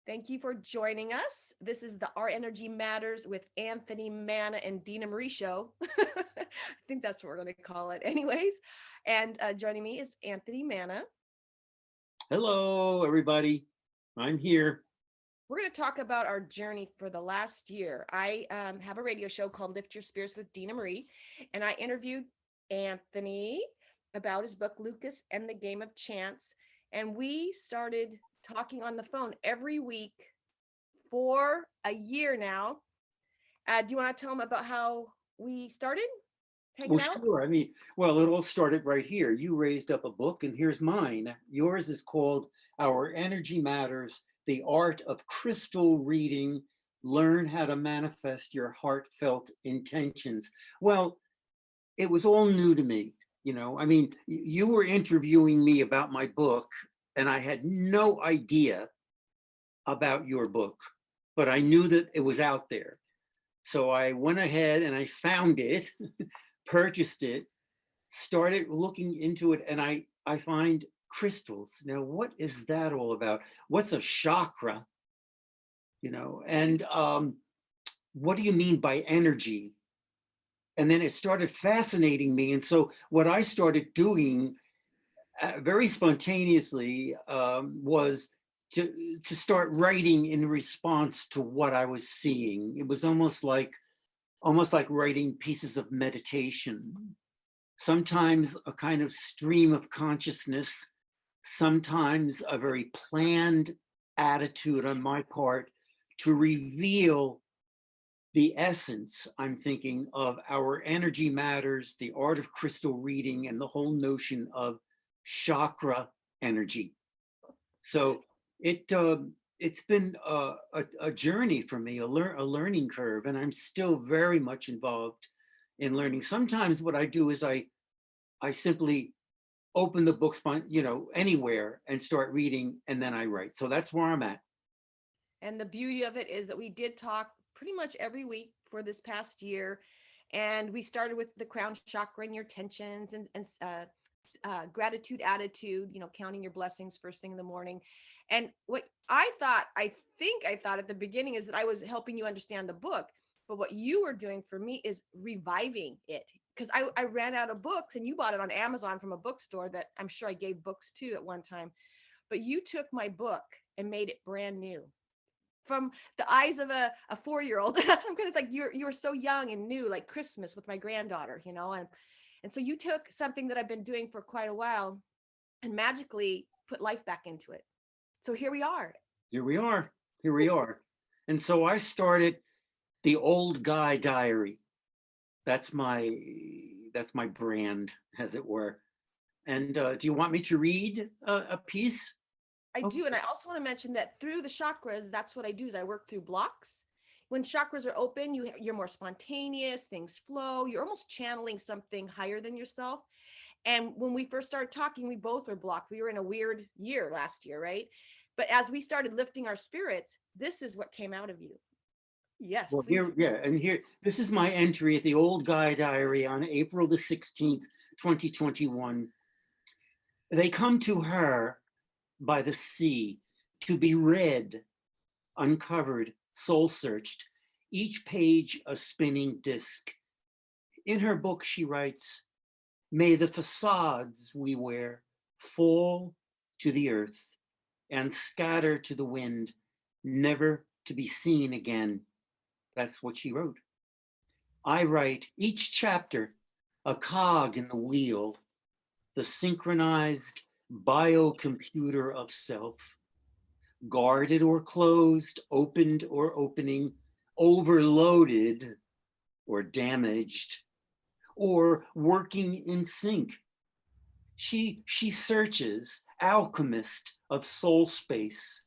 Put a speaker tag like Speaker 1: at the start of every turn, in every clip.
Speaker 1: Thank you for joining us. This is the Our Energy Matters with Anthony Manna and Dena Marie show. I think that's what we're going to call it anyways. And joining me is Anthony Manna.
Speaker 2: Hello, everybody. I'm here.
Speaker 1: We're going to talk about our journey for the last year. I have a radio show called Lift Your Spirits with Dena Marie, and I interviewed Anthony about his book, Loukas and the Game of Chance. And we started talking on the phone every week for a year now. Do you want to tell them about how we started hanging out?
Speaker 2: Sure. It all started right here. You raised up a book, and here's mine. Yours is called Our Energy Matters, The Art of Crystal Reading. Learn how to manifest your heartfelt intentions. Well, it was all new to me. You were interviewing me about my book, and I had no idea about your book, but I knew that it was out there. So I went ahead and I found it, purchased it, started looking into it, and I find crystals. Now, what is that all about? What's a chakra? And what do you mean by energy? And then it started fascinating me. And so what I started doing very spontaneously was to start writing in response to what I was seeing. It was almost like writing pieces of meditation. Sometimes a kind of stream of consciousness, sometimes a very planned attitude on my part to reveal the essence, I'm thinking, of Our Energy Matters, the art of crystal reading, and the whole notion of chakra energy. So it's been a journey for me, a learning curve, and I'm still very much involved in learning. Sometimes what I do is I simply open the books, anywhere and start reading, and then I write. So that's where I'm at.
Speaker 1: And the beauty of it is that we did talk pretty much every week for this past year. And we started with the crown chakra and your tensions and gratitude attitude, counting your blessings first thing in the morning. And what I thought at the beginning is that I was helping you understand the book. But what you were doing for me is reviving it, because I ran out of books, and you bought it on Amazon from a bookstore that I'm sure I gave books to at one time. But you took my book and made it brand new from the eyes of a 4-year-old. That's what I'm kind of like, you were so young and new, like Christmas with my granddaughter, and so you took something that I've been doing for quite a while and magically put life back into it. So here we are.
Speaker 2: And so I started the Old Guy Diary. That's my brand, as it were. And do you want me to read a piece?
Speaker 1: I do. And I also want to mention that through the chakras, that's what I do is I work through blocks. When chakras are open, you're more spontaneous, things flow, you're almost channeling something higher than yourself. And when we first started talking, we both were blocked. We were in a weird year last year, right? But as we started lifting our spirits, this is what came out of you. Yes.
Speaker 2: Well, here, this is my entry at the Old Guy Diary on April the 16th, 2021. They come to her by the sea to be read, uncovered, soul searched, each page a spinning disc. In her book, she writes, "May the facades we wear fall to the earth and scatter to the wind, never to be seen again." That's what she wrote. I write each chapter a cog in the wheel, the synchronized biocomputer of self, guarded or closed, opened or opening, overloaded or damaged, or working in sync. She searches, alchemist of soul space,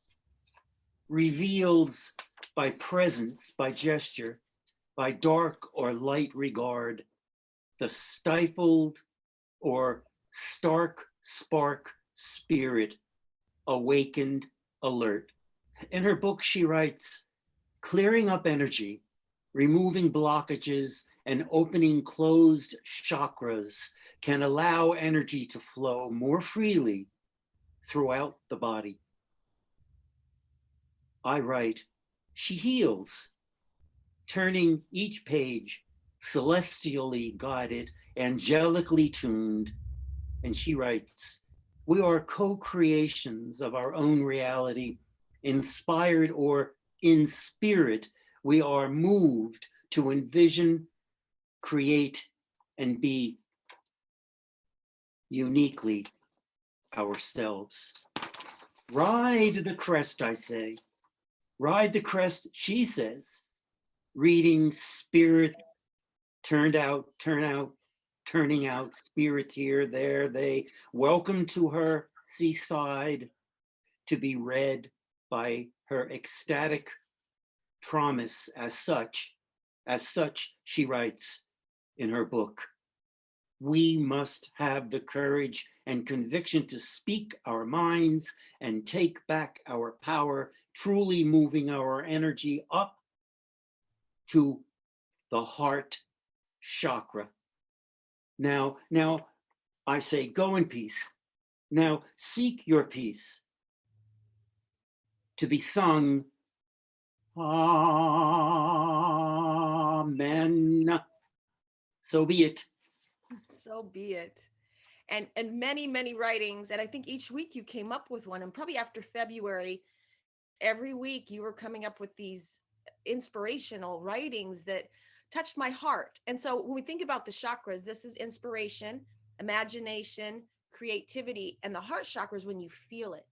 Speaker 2: reveals by presence, by gesture, by dark or light regard, the stifled or stark spark spirit, awakened, alert. In her book, she writes, clearing up energy, removing blockages, and opening closed chakras can allow energy to flow more freely throughout the body. I write, she heals, turning each page celestially guided, angelically tuned. And she writes, we are co-creations of our own reality, inspired or in spirit. We are moved to envision, create, and be uniquely ourselves. Ride the crest, I say. Ride the crest, she says. Reading spirit turning out, spirits here, there, they. Welcome to her seaside, to be read by her ecstatic promise as such, she writes in her book. We must have the courage and conviction to speak our minds and take back our power, truly moving our energy up to the heart chakra. Now, I say, go in peace. Now, seek your peace to be sung. Amen. So be it.
Speaker 1: So be it. And many writings, and I think each week you came up with one, and probably after February, every week you were coming up with these inspirational writings that touched my heart. And so when we think about the chakras, this is inspiration, imagination, creativity, and the heart chakra is when you feel it.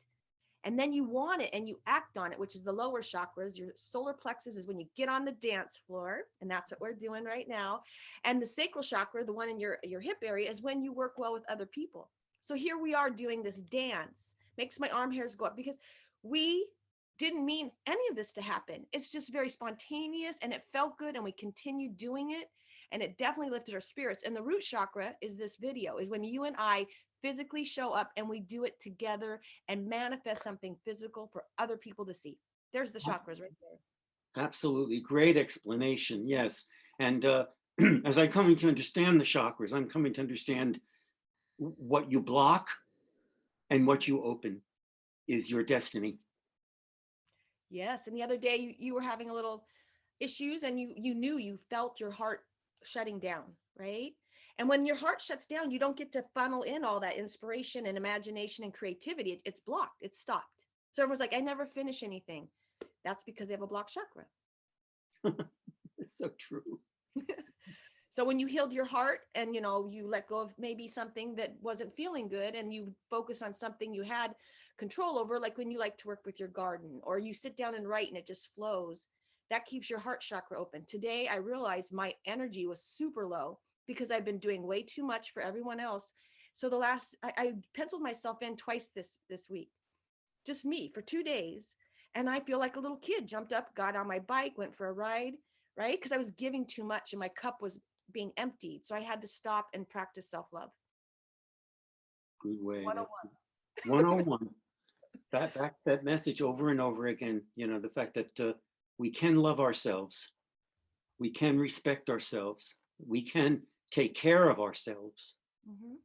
Speaker 1: And then you want it and you act on it, which is the lower chakras. Your solar plexus is when you get on the dance floor, and that's what we're doing right now. And the sacral chakra, the one in your hip area, is when you work well with other people. So here we are doing this dance. Makes my arm hairs go up because we didn't mean any of this to happen. It's just very spontaneous and it felt good, and we continued doing it, and it definitely lifted our spirits. And the root chakra is this video, is when you and I physically show up and we do it together and manifest something physical for other people to see. There's the chakras right there.
Speaker 2: Absolutely. Great explanation. Yes. And as I'm coming to understand the chakras, I'm coming to understand what you block and what you open is your destiny.
Speaker 1: Yes. And the other day you were having a little issues, and you felt your heart shutting down, right? And when your heart shuts down, you don't get to funnel in all that inspiration and imagination and creativity. It's blocked. It's stopped. So everyone's like, I never finish anything. That's because they have a blocked chakra.
Speaker 2: It's so true.
Speaker 1: So when you healed your heart and, you let go of maybe something that wasn't feeling good, and you focus on something you had control over, like when you like to work with your garden, or you sit down and write and it just flows, that keeps your heart chakra open. Today, I realized my energy was super low because I've been doing way too much for everyone else. So I penciled myself in twice this week, just me for 2 days. And I feel like a little kid, jumped up, got on my bike, went for a ride, right? Because I was giving too much and my cup was being emptied. So I had to stop and practice self-love.
Speaker 2: Good way.
Speaker 1: 101.
Speaker 2: 101. That's that message over and over again. The fact that we can love ourselves. We can respect ourselves. We can take care of ourselves.
Speaker 1: Mm-hmm.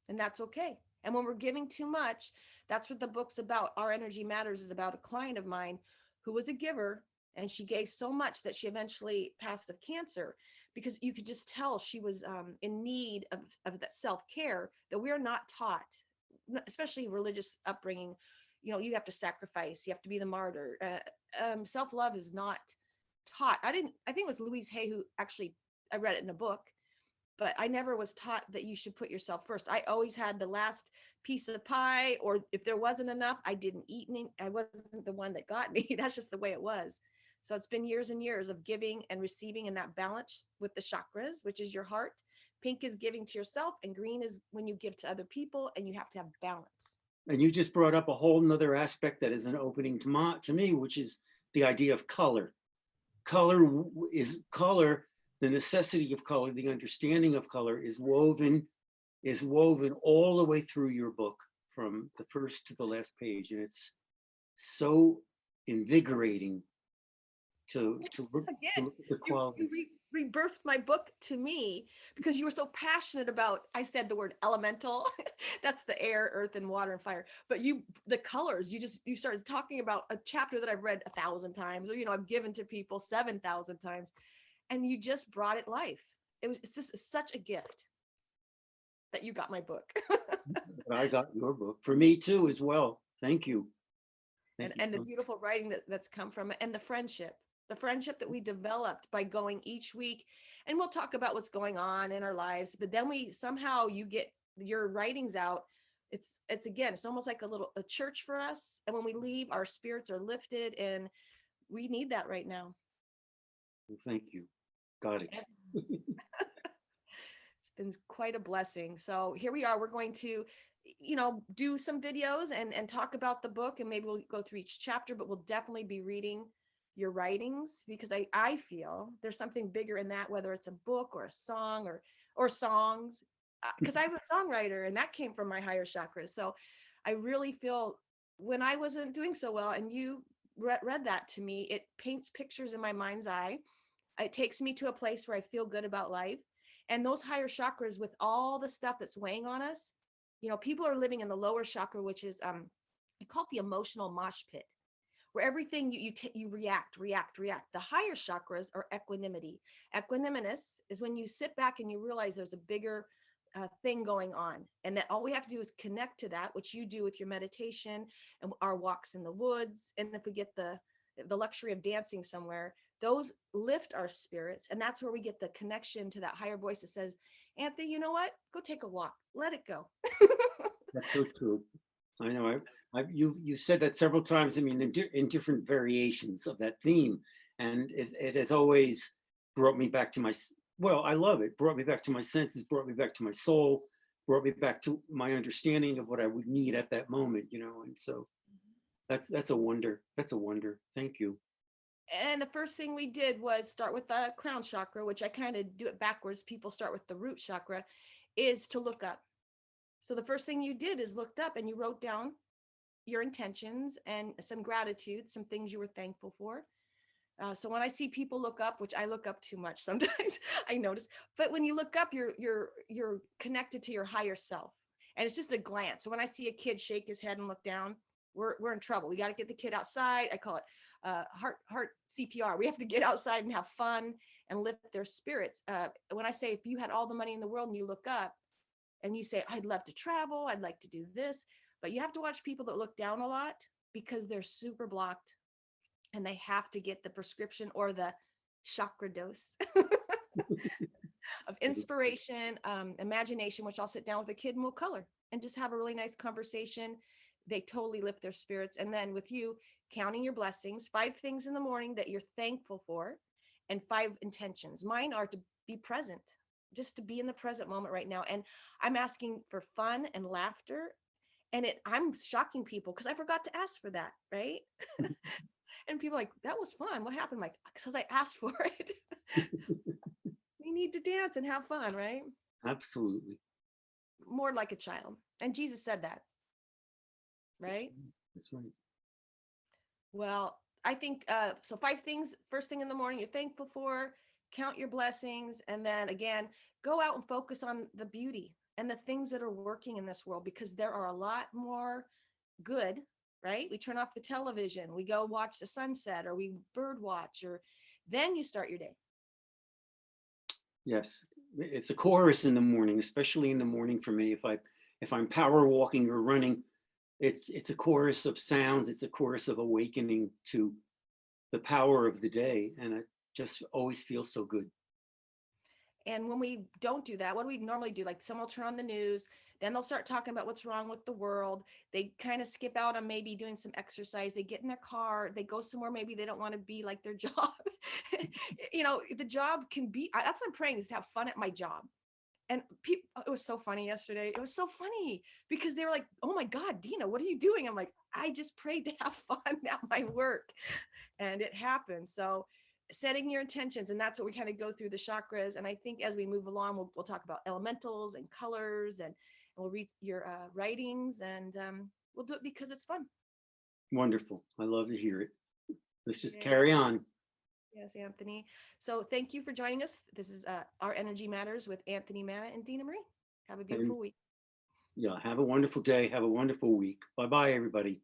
Speaker 1: And that's okay. And when we're giving too much, that's what the book's about. Our Energy Matters is about a client of mine who was a giver, and she gave so much that she eventually passed of cancer, because you could just tell she was in need of that self-care that we're not taught, especially religious upbringing. You have to sacrifice, you have to be the martyr. Self-love is not taught. I think it was Louise Hay who actually, I read it in a book, but I never was taught that you should put yourself first. I always had the last piece of pie, or if there wasn't enough, I didn't eat any. I wasn't the one that got me. That's just the way it was. So it's been years and years of giving and receiving in that balance with the chakras, which is your heart. Pink is giving to yourself, and green is when you give to other people, and you have to have balance.
Speaker 2: And you just brought up a whole nother aspect that is an opening to me, which is the idea of color. Color, the necessity of color, the understanding of color is woven all the way through your book, from the first to the last page. And it's so invigorating
Speaker 1: Again,
Speaker 2: look at the
Speaker 1: you
Speaker 2: qualities.
Speaker 1: rebirthed my book to me because you were so passionate about, I said the word elemental. That's the air, earth, and water and fire. But the colors, you started talking about a chapter that I've read 1,000 times, or, I've given to people 7,000 times, and you just brought it life. It's just such a gift that you got my book.
Speaker 2: I got your book for me too, as well. Thank you.
Speaker 1: And the beautiful writing that's come from it, and the friendship that we developed by going each week. And we'll talk about what's going on in our lives, but then you get your writings out. It's again, it's almost like a church for us. And when we leave, our spirits are lifted, and we need that right now.
Speaker 2: Well, thank you. Got it.
Speaker 1: It's been quite a blessing. So here we are. We're going to do some videos and talk about the book, and maybe we'll go through each chapter, but we'll definitely be reading your writings, because I feel there's something bigger in that, whether it's a book or a song or songs, because I'm a songwriter, and that came from my higher chakras. So I really feel when I wasn't doing so well and you read that to me, it paints pictures in my mind's eye. It takes me to a place where I feel good about life. And those higher chakras, with all the stuff that's weighing on us, people are living in the lower chakra, which is I call it the emotional mosh pit, where everything you react. The higher chakras are equanimity. Equanimous is when you sit back and you realize there's a bigger thing going on, and that all we have to do is connect to that, which you do with your meditation and our walks in the woods. And if we get the luxury of dancing somewhere, those lift our spirits, and that's where we get the connection to that higher voice that says, Anthony, you know what? Go take a walk. Let it go.
Speaker 2: That's so true. I know. You said that several times. I mean, in different variations of that theme, and it has always brought me back to my. Well, I love it. Brought me back to my senses. Brought me back to my soul. Brought me back to my understanding of what I would need at that moment. And so that's a wonder. That's a wonder. Thank you.
Speaker 1: And the first thing we did was start with the crown chakra, which I kind of do it backwards. People start with the root chakra, is to look up. So the first thing you did is looked up and you wrote down your intentions and some gratitude, some things you were thankful for. So when I see people look up, which I look up too much sometimes, I notice, but when you look up, you're connected to your higher self, and it's just a glance. So when I see a kid shake his head and look down, we're in trouble. We got to get the kid outside. I call it heart CPR. We have to get outside and have fun and lift their spirits. When I say, if you had all the money in the world and you look up and you say, I'd love to travel, I'd like to do this, but you have to watch people that look down a lot, because they're super blocked and they have to get the prescription or the chakra dose of inspiration, imagination, which I'll sit down with a kid and we'll color and just have a really nice conversation. They totally lift their spirits. And then with you, counting your blessings, 5 things in the morning that you're thankful for, and 5 intentions. Mine are to be present, just to be in the present moment right now. And I'm asking for fun and laughter. And I'm shocking people because I forgot to ask for that, right? And people are like, that was fun. What happened? I'm like, because I asked for it. We need to dance and have fun, right?
Speaker 2: Absolutely.
Speaker 1: More like a child. And Jesus said that, right?
Speaker 2: That's right.
Speaker 1: Well, I think, so 5 things, first thing in the morning, you're thankful for, count your blessings. And then again, go out and focus on the beauty and the things that are working in this world, because there are a lot more good, right? We turn off the television, we go watch the sunset, or we bird watch, or then you start your day.
Speaker 2: Yes, it's a chorus in the morning, especially in the morning for me. If I'm power walking or running, it's a chorus of sounds. It's a chorus of awakening to the power of the day, and it just always feels so good.
Speaker 1: And when we don't do that, what do we normally do? Like, someone will turn on the news, then they'll start talking about what's wrong with the world. They kind of skip out on maybe doing some exercise. They get in their car, they go somewhere maybe they don't want to be, like their job. The job can be, that's what I'm praying, is to have fun at my job. And people, it was so funny yesterday. It was so funny because they were like, oh my God, Dena, what are you doing? I'm like, I just prayed to have fun at my work. And it happened. So setting your intentions, and that's what we kind of go through the chakras. And I think as we move along, we'll talk about elementals and colors, and we'll read your writings, and we'll do it because it's fun.
Speaker 2: Wonderful. I love to hear it. Let's just carry on.
Speaker 1: Yes, Anthony. So thank you for joining us. This is Our Energy Matters with Anthony Manna and Dena Marie. Have a
Speaker 2: And
Speaker 1: beautiful week.
Speaker 2: yeah, have a wonderful day. Have a wonderful week. Bye bye, everybody.